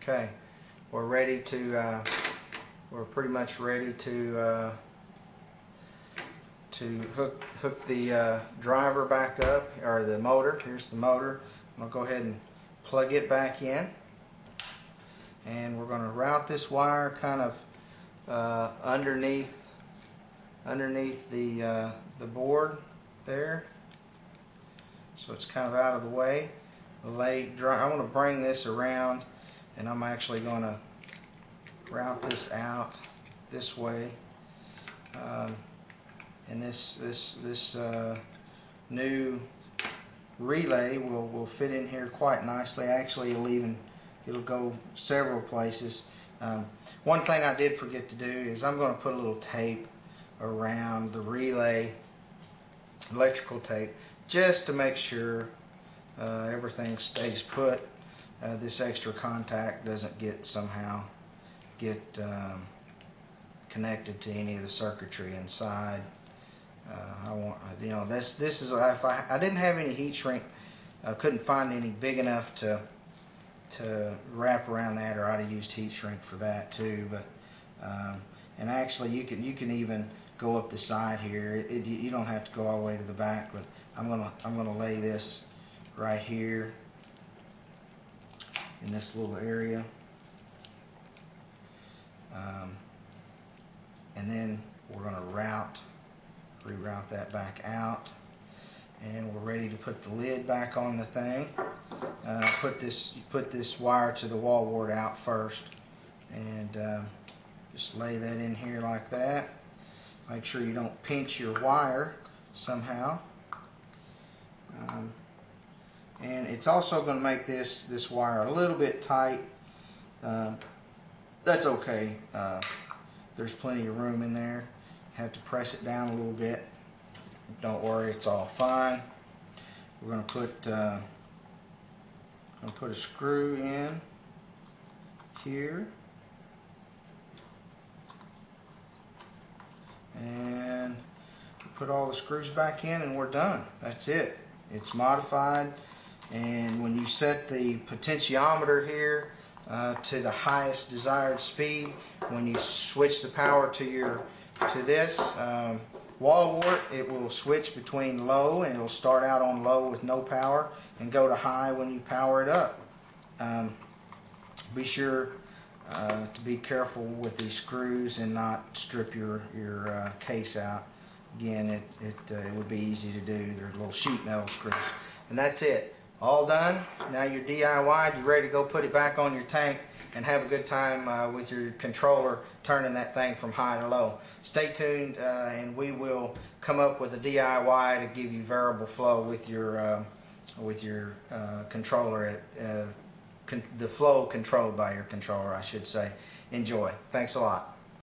Okay, we're ready to. We're pretty much ready to hook the driver back up, or the motor. Here's the motor. I'm gonna go ahead and plug it back in, and we're gonna route this wire kind of underneath the board there, so it's kind of out of the way. I want to bring this around, and I'm actually going to route this out this way, and this new relay will fit in here quite nicely. Actually, it'll go several places. One thing I did forget to do is I'm going to put a little tape around the relay, electrical tape, just to make sure everything stays put. This extra contact doesn't somehow get connected to any of the circuitry inside. This is, if I didn't have any heat shrink, I couldn't find any big enough to wrap around that, or I'd have used heat shrink for that too. But and actually, you can even go up the side here. You don't have to go all the way to the back, but I'm gonna lay this right here in this little area, and then we're gonna reroute that back out, and we're ready to put the lid back on the thing. Put this wire to the wall wart out first, and just lay that in here like that. Make sure you don't pinch your wire somehow. And it's also going to make this wire a little bit tight. That's okay. There's plenty of room in there. Have to press it down a little bit. Don't worry, it's all fine. We're going to put a screw in here, and put all the screws back in, and we're done. That's it. It's modified, and when you set the potentiometer here to the highest desired speed, when you switch the power to this wall wart, it will switch between low, and it will start out on low with no power and go to high when you power it up. Be sure to be careful with these screws and not strip your case out. Again, it would be easy to do. They're little sheet metal screws. And that's it. All done. Now you're DIY'd. You're ready to go put it back on your tank and have a good time with your controller turning that thing from high to low. Stay tuned, and we will come up with a DIY to give you variable flow with your controller, the flow controlled by your controller, I should say. Enjoy. Thanks a lot.